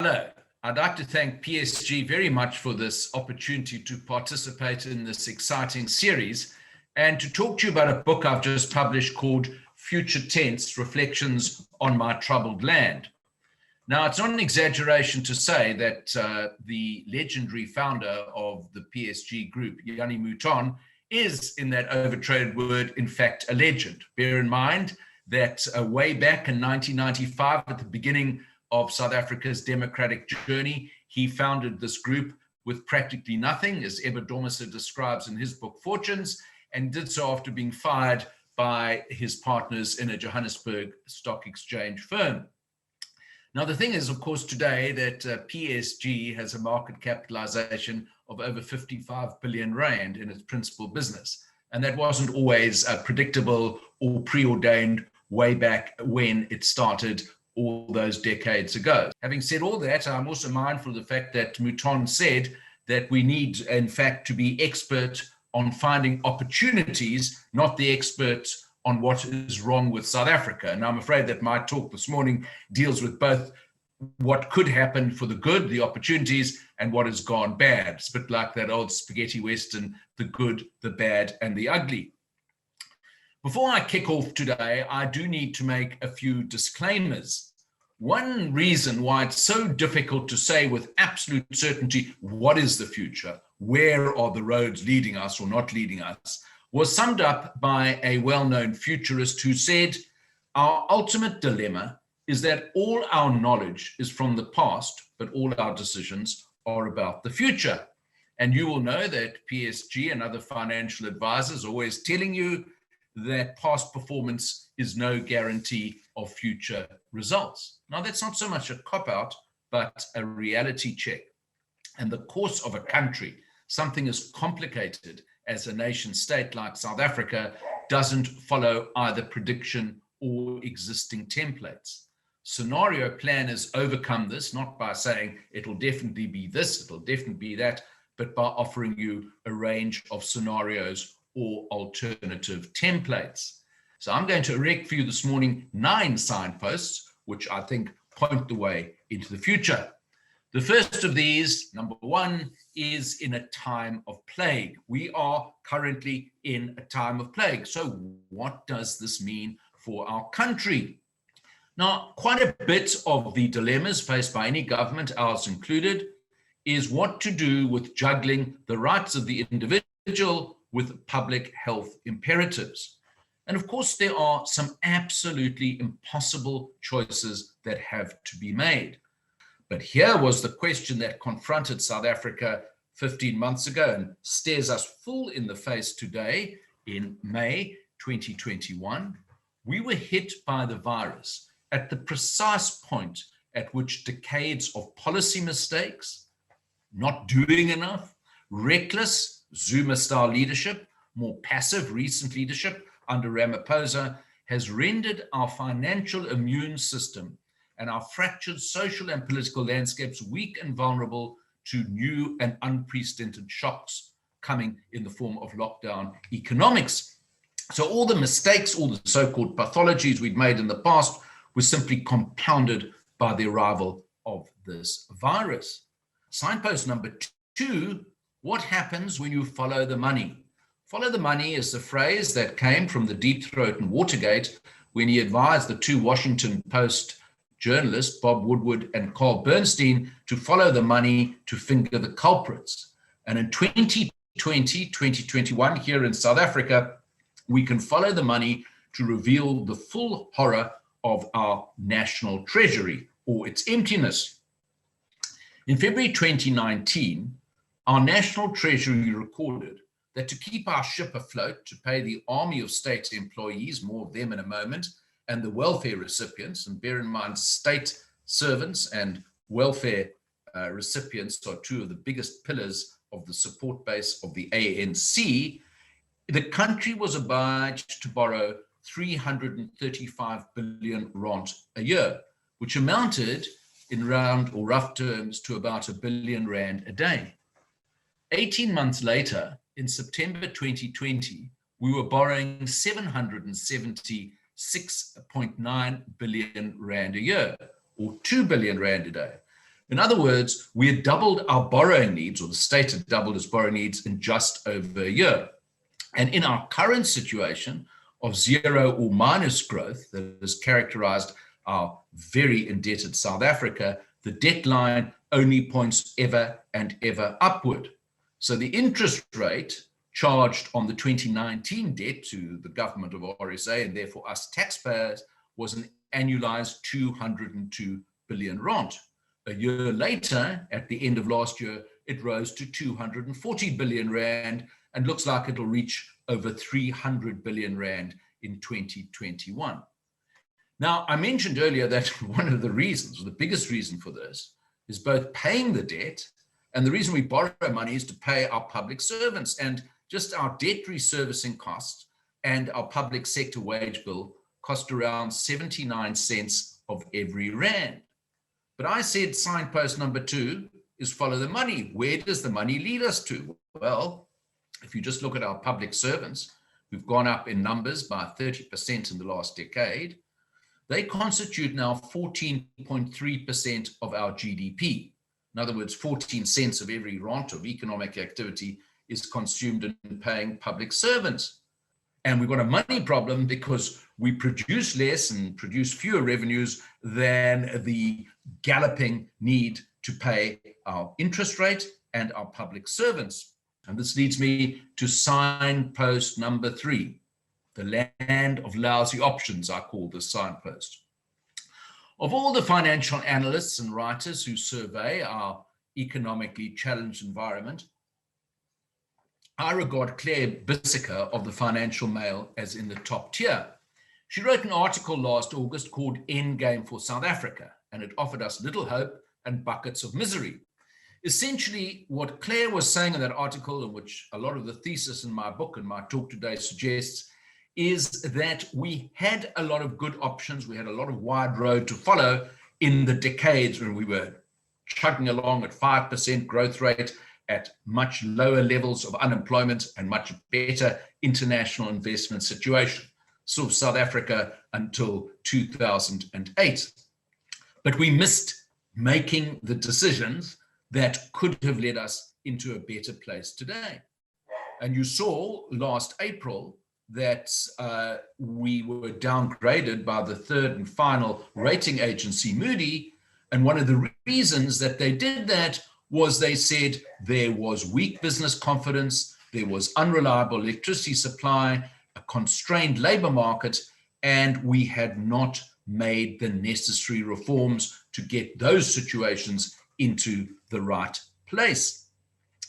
Hello, I'd like to thank PSG very much for this opportunity to participate in this exciting series and to talk to you about a book I've just published called Future Tense: Reflections on My Troubled Land. Now, it's not an exaggeration to say that the legendary founder of the PSG Group, Yanni Mouton, is, in that overtraded word, in fact, a legend. Bear in mind that way back in 1995, at the beginning of South Africa's democratic journey, he founded this group with practically nothing, as Ebba Dormiser describes in his book Fortunes, and did so after being fired by his partners in a Johannesburg stock exchange firm. Now, the thing is, of course, today that PSG has a market capitalization of over 55 billion rand in its principal business. And that wasn't always predictable or preordained way back when it started all those decades ago. Having said all that, I'm also mindful of the fact that Mouton said that we need, in fact, to be expert on finding opportunities, not the experts on what is wrong with South Africa. And I'm afraid that my talk this morning deals with both what could happen for the good, the opportunities, and what has gone bad. It's a bit like that old spaghetti western, the good, the bad, and the ugly. Before I kick off today, I do need to make a few disclaimers. One reason why it's so difficult to say with absolute certainty what is the future, where are the roads leading us or not leading us, was summed up by a well-known futurist who said, "Our ultimate dilemma is that all our knowledge is from the past, but all our decisions are about the future." And you will know that PSG and other financial advisors are always telling you that past performance is no guarantee of future results. Now, that's not so much a cop-out, but a reality check. And the course of a country, something as complicated as a nation state like South Africa, doesn't follow either prediction or existing templates. Scenario planners overcome this, not by saying it'll definitely be this, it'll definitely be that, but by offering you a range of scenarios or alternative templates. So I'm going to erect for you this morning 9 signposts, which I think point the way into the future. The first of these, number 1, is in a time of plague. We are currently in a time of plague. So what does this mean for our country? Now, quite a bit of the dilemmas faced by any government, ours included, is what to do with juggling the rights of the individual with public health imperatives. And of course, there are some absolutely impossible choices that have to be made. But here was the question that confronted South Africa 15 months ago and stares us full in the face today in May 2021. We were hit by the virus at the precise point at which decades of policy mistakes, not doing enough, reckless Zuma-style leadership, more passive recent leadership under Ramaphosa has rendered our financial immune system and our fractured social and political landscapes weak and vulnerable to new and unprecedented shocks coming in the form of lockdown economics. So all the mistakes, all the so-called pathologies we'd made in the past were simply compounded by the arrival of this virus. Signpost number 2, what happens when you follow the money? Follow the money is the phrase that came from the Deep Throat and Watergate when he advised the 2 Washington Post journalists, Bob Woodward and Carl Bernstein, to follow the money to finger the culprits. And in 2020, 2021, here in South Africa, we can follow the money to reveal the full horror of our national treasury or its emptiness. In February 2019, our national treasury recorded that to keep our ship afloat, to pay the army of state employees, more of them in a moment, and the welfare recipients, and bear in mind state servants and welfare recipients are 2 of the biggest pillars of the support base of the ANC, the country was obliged to borrow 335 billion rand a year, which amounted in round or rough terms to about R1 billion a day. 18 months later, in September 2020, we were borrowing 776.9 billion rand a year, or 2 billion rand a day. In other words, we had doubled our borrowing needs, or the state had doubled its borrowing needs in just over a year. And in our current situation of zero or minus growth that has characterized our very indebted South Africa, the debt line only points ever and ever upward. So the interest rate charged on the 2019 debt to the government of RSA, and therefore us taxpayers, was an annualized 202 billion rand. A year later, at the end of last year, it rose to 240 billion rand and looks like it'll reach over 300 billion rand in 2021. Now, I mentioned earlier that one of the reasons, or the biggest reason for this, is both paying the debt, and the reason we borrow money is to pay our public servants. And just our debt reservicing costs and our public sector wage bill cost around 79 cents of every rand. But I said signpost number 2 is follow the money. Where does the money lead us to? Well, if you just look at our public servants, who've gone up in numbers by 30% in the last decade, they constitute now 14.3% of our GDP. In other words, 14 cents of every rand of economic activity is consumed in paying public servants. And we've got a money problem because we produce less and produce fewer revenues than the galloping need to pay our interest rate and our public servants. And this leads me to signpost number 3. The land of lousy options, I call this signpost. Of all the financial analysts and writers who survey our economically challenged environment, I regard Claire Bissiker of the Financial Mail as in the top tier. She wrote an article last August called Endgame for South Africa, and it offered us little hope and buckets of misery. Essentially, what Claire was saying in that article, in which a lot of the thesis in my book and my talk today suggests, is that we had a lot of good options. We had a lot of wide road to follow in the decades when we were chugging along at 5% growth rate, at much lower levels of unemployment and much better international investment situation. So South Africa until 2008. But we missed making the decisions that could have led us into a better place today. And you saw last April that we were downgraded by the third and final rating agency, Moody. And one of the reasons that they did that was they said there was weak business confidence, there was unreliable electricity supply, a constrained labor market, and we had not made the necessary reforms to get those situations into the right place.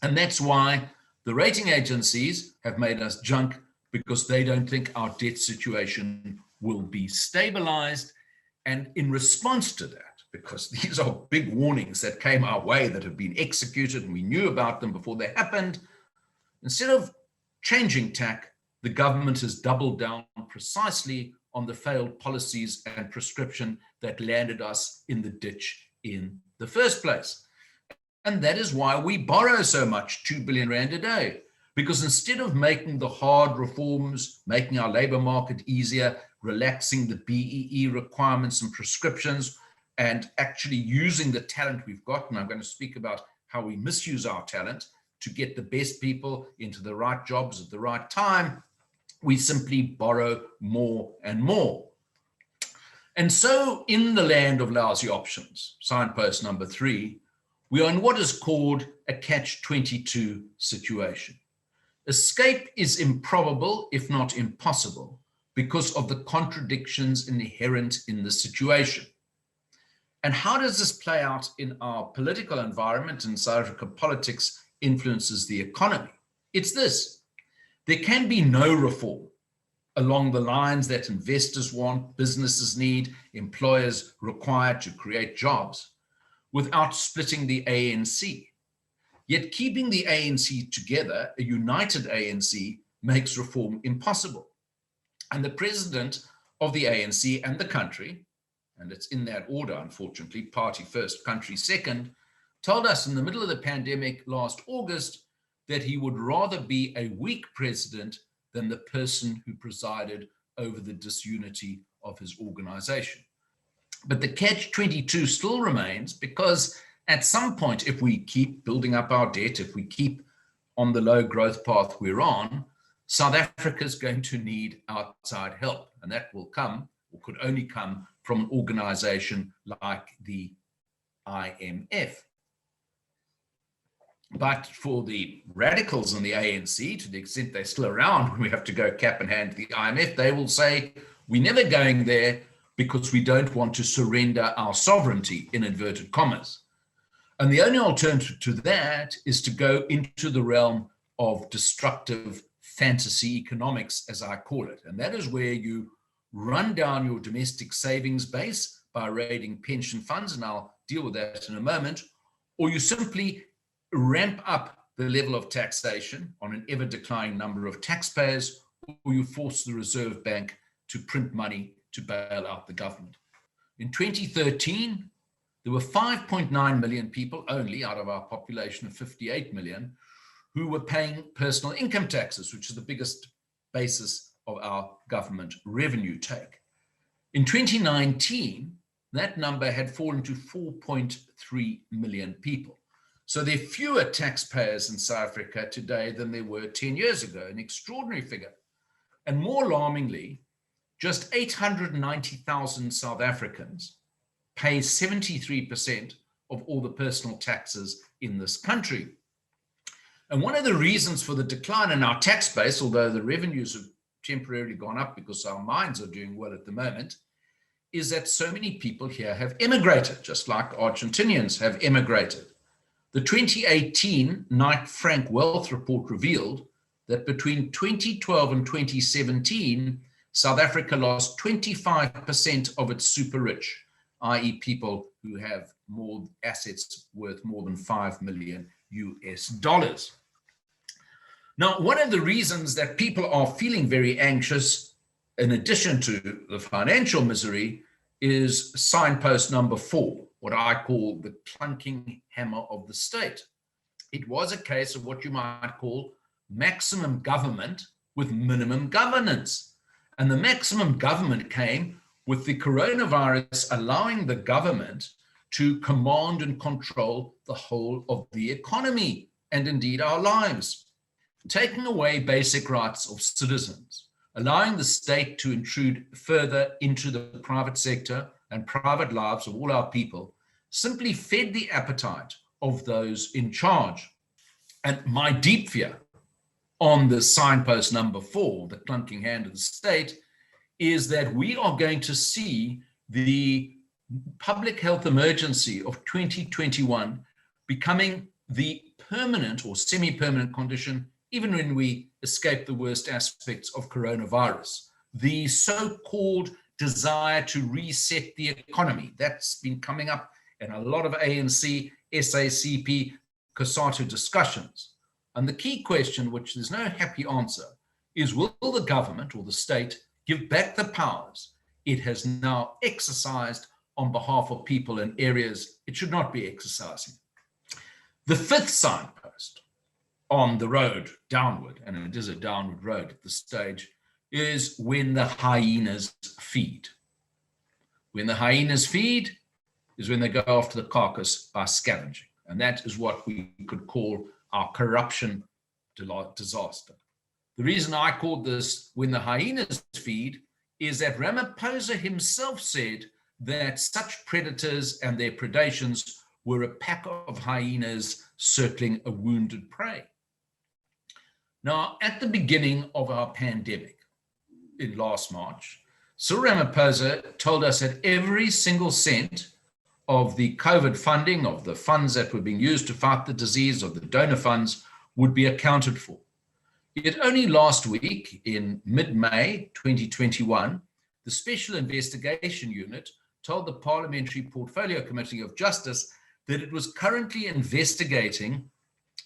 And that's why the rating agencies have made us junk, because they don't think our debt situation will be stabilized. And in response to that, because these are big warnings that came our way that have been executed and we knew about them before they happened, instead of changing tack, the government has doubled down precisely on the failed policies and prescription that landed us in the ditch in the first place. And that is why we borrow so much, 2 billion rand a day. Because instead of making the hard reforms, making our labor market easier, relaxing the BEE requirements and prescriptions, and actually using the talent we've got, and I'm going to speak about how we misuse our talent to get the best people into the right jobs at the right time, we simply borrow more and more. And so in the land of lousy options, signpost number 3, we are in what is called a catch-22 situation. Escape is improbable, if not impossible, because of the contradictions inherent in the situation. And how does this play out in our political environment? And South African politics influences the economy. It's this: there can be no reform along the lines that investors want, businesses need, employers require to create jobs, without splitting the ANC. Yet keeping the ANC together, a united ANC, makes reform impossible. And the president of the ANC and the country, and it's in that order, unfortunately, party first, country second, told us in the middle of the pandemic last August that he would rather be a weak president than the person who presided over the disunity of his organization. But the catch-22 still remains, because At some point, if we keep building up our debt, if we keep on the low growth path we're on, South Africa is going to need outside help. And that will come, or could only come, from an organization like the IMF. But for the radicals in the ANC, to the extent they're still around when we have to go cap in hand to the IMF, they will say, we're never going there because we don't want to surrender our sovereignty, in inverted commas. And the only alternative to that is to go into the realm of destructive fantasy economics, as I call it. And that is where you run down your domestic savings base by raiding pension funds, and I'll deal with that in a moment, or you simply ramp up the level of taxation on an ever declining number of taxpayers, or you force the Reserve Bank to print money to bail out the government. In 2013, there were 5.9 million people only out of our population of 58 million who were paying personal income taxes, which is the biggest basis of our government revenue take. In 2019, that number had fallen to 4.3 million people. So there are fewer taxpayers in South Africa today than there were 10 years ago, an extraordinary figure. And more alarmingly, just 890,000 South Africans pay 73% of all the personal taxes in this country. And one of the reasons for the decline in our tax base, although the revenues have temporarily gone up because our mines are doing well at the moment, is that so many people here have emigrated, just like Argentinians have emigrated. The 2018 Knight Frank Wealth Report revealed that between 2012 and 2017, South Africa lost 25% of its super rich, i.e. people who have more assets worth more than $5 million US. Now, one of the reasons that people are feeling very anxious, in addition to the financial misery, is signpost number 4, what I call the clunking hammer of the state. It was a case of what you might call maximum government with minimum governance. And the maximum government came with the coronavirus allowing the government to command and control the whole of the economy and indeed our lives, taking away basic rights of citizens, allowing the state to intrude further into the private sector and private lives of all our people, simply fed the appetite of those in charge. And my deep fear on the signpost number 4, the clunking hand of the state, is that we are going to see the public health emergency of 2021 becoming the permanent or semi-permanent condition, even when we escape the worst aspects of coronavirus. The so-called desire to reset the economy, that's been coming up in a lot of ANC, SACP, COSATU discussions. And the key question, which there's no happy answer, is will the government or the state give back the powers it has now exercised on behalf of people in areas it should not be exercising? The 5th signpost on the road downward, and it is a downward road at this stage, is when the hyenas feed. When the hyenas feed is when they go after the carcass by scavenging. And that is what we could call our corruption disaster. The reason I called this when the hyenas feed is that Ramaphosa himself said that such predators and their predations were a pack of hyenas circling a wounded prey. Now, at the beginning of our pandemic in last March, Cyril Ramaphosa told us that every single cent of the COVID funding, of the funds that were being used to fight the disease, of the donor funds, would be accounted for. Yet only last week, in mid-May 2021, the Special Investigation Unit told the Parliamentary Portfolio Committee of Justice that it was currently investigating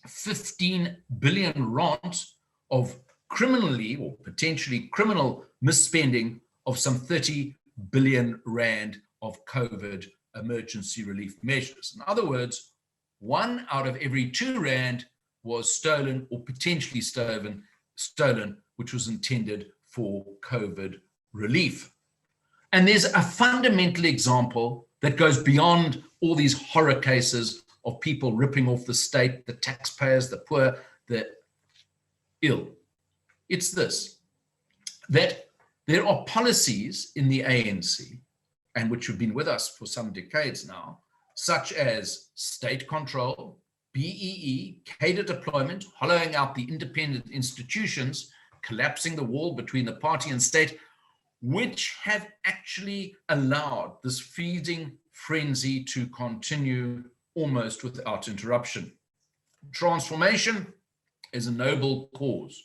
15 billion rand of criminally or potentially criminal misspending of some 30 billion rand of COVID emergency relief measures. In other words, 1 out of every 2 rand was stolen or potentially stolen, which was intended for COVID relief. And there's a fundamental example that goes beyond all these horror cases of people ripping off the state, the taxpayers, the poor, the ill. It's this, that there are policies in the ANC, and which have been with us for some decades now, such as state control, BEE, cadre deployment, hollowing out the independent institutions, collapsing the wall between the party and state, which have actually allowed this feeding frenzy to continue almost without interruption. Transformation is a noble cause,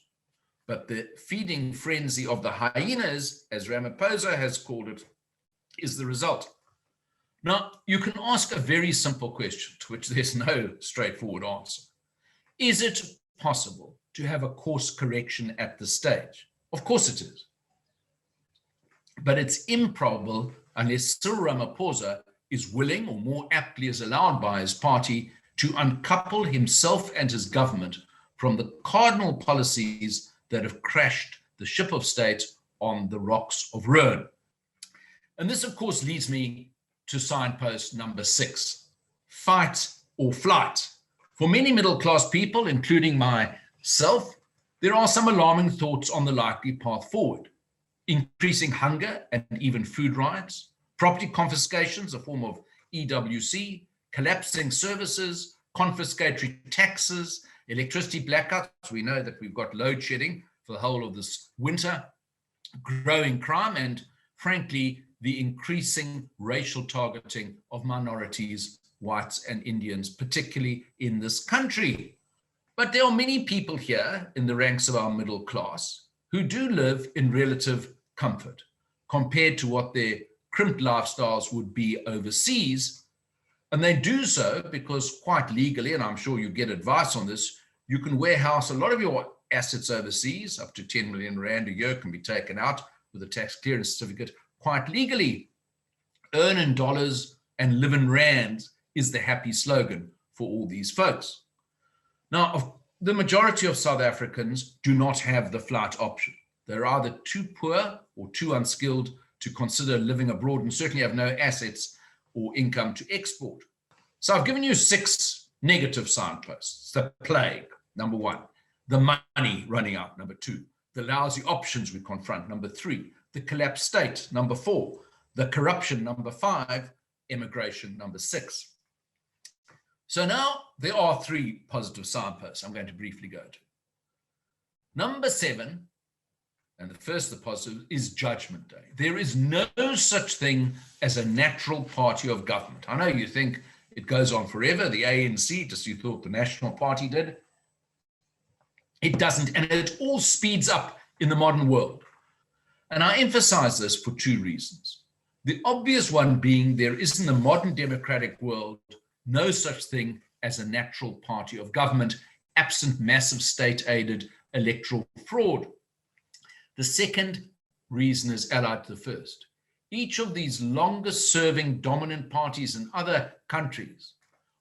but the feeding frenzy of the hyenas, as Ramaphosa has called it, is the result. Now, you can ask a very simple question to which there's no straightforward answer. Is it possible to have a course correction at this stage? Of course it is. But it's improbable unless Cyril Ramaphosa is willing, or more aptly is allowed by his party, to uncouple himself and his government from the cardinal policies that have crashed the ship of state on the rocks of ruin. And this, of course, leads me to signpost number 6, fight or flight. For many middle-class people, including myself, there are some alarming thoughts on the likely path forward. Increasing hunger and even food riots, property confiscations, a form of EWC, collapsing services, confiscatory taxes, electricity blackouts. We know that we've got load shedding for the whole of this winter, growing crime, and frankly, the increasing racial targeting of minorities, whites and Indians, particularly in this country. But there are many people here in the ranks of our middle class who do live in relative comfort compared to what their crimped lifestyles would be overseas. And they do so because quite legally, and I'm sure you get advice on this, you can warehouse a lot of your assets overseas. Up to 10 million rand a year can be taken out with a tax clearance certificate quite legally. Earn in dollars and live in rands is the happy slogan for all these folks. Now, the majority of South Africans do not have the flight option. They're either too poor or too unskilled to consider living abroad, and certainly have no assets or income to export. So I've given you 6 negative signposts. The plague, number 1. The money running out, number 2. The lousy options we confront, number 3. The collapsed state, number 4. The corruption, number 5. Immigration, number 6. So now there are 3 positive signposts I'm going to briefly go to. Number 7, and the first of the positive, is Judgment Day. There is no such thing as a natural party of government. I know you think it goes on forever. The ANC, just you thought the National Party did. It doesn't, and it all speeds up in the modern world. And I emphasize this for 2 reasons. The obvious one being there is in the modern democratic world no such thing as a natural party of government, absent massive state-aided electoral fraud. The second reason is allied to the first. Each of these longest-serving dominant parties in other countries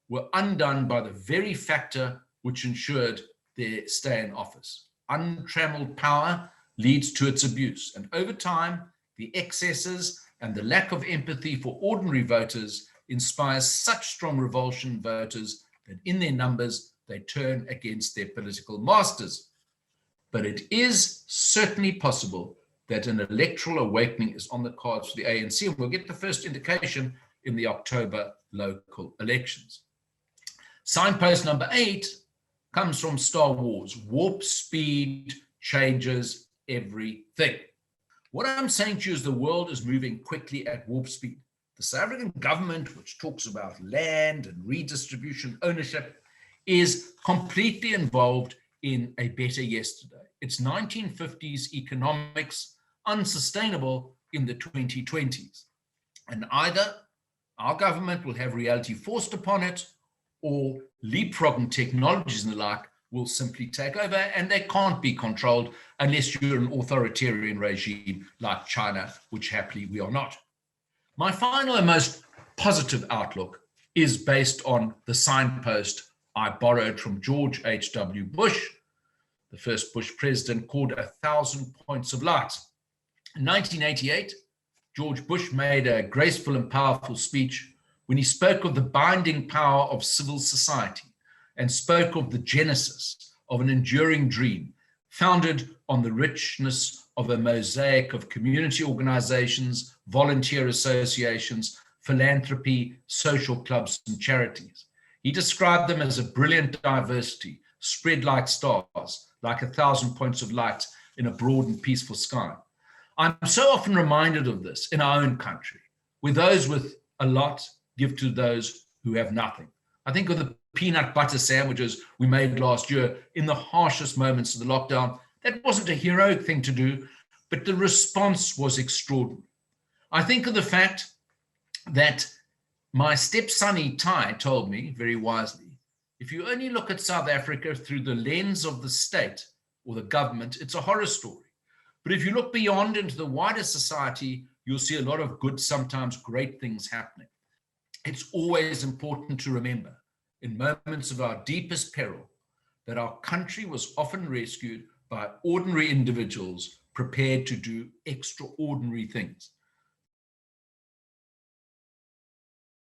were undone by the very factor which ensured their stay in office. Untrammeled power leads to its abuse, and over time, the excesses and the lack of empathy for ordinary voters inspires such strong revulsion in voters that in their numbers, they turn against their political masters. But it is certainly possible that an electoral awakening is on the cards for the ANC, and we'll get the first indication in the October local elections. Signpost number 8 comes from Star Wars. Warp speed changes everything. What I'm saying to you is the world is moving quickly at warp speed. The South African government, which talks about land and redistribution ownership, is completely involved in a better yesterday. It's 1950s economics, unsustainable in the 2020s. And either our government will have reality forced upon it, or leapfrogging technologies and the like will simply take over, and they can't be controlled unless you're an authoritarian regime like China, which happily we are not. My final and most positive outlook is based on the signpost I borrowed from George H.W. Bush, the first Bush president, called 1,000 Points of Light. In 1988, George Bush made a graceful and powerful speech when he spoke of the binding power of civil society and spoke of the genesis of an enduring dream founded on the richness of a mosaic of community organizations, volunteer associations, philanthropy, social clubs, and charities. He described them as a brilliant diversity, spread like stars, like 1,000 points of light in a broad and peaceful sky. I'm so often reminded of this in our own country, where those with a lot give to those who have nothing. I think of the peanut butter sandwiches we made last year in the harshest moments of the lockdown. That wasn't a heroic thing to do, but the response was extraordinary. I think of the fact that my stepson Tai told me very wisely, if you only look at South Africa through the lens of the state or the government, it's a horror story. But if you look beyond into the wider society, you'll see a lot of good, sometimes great things happening. It's always important to remember, in moments of our deepest peril, that our country was often rescued by ordinary individuals prepared to do extraordinary things.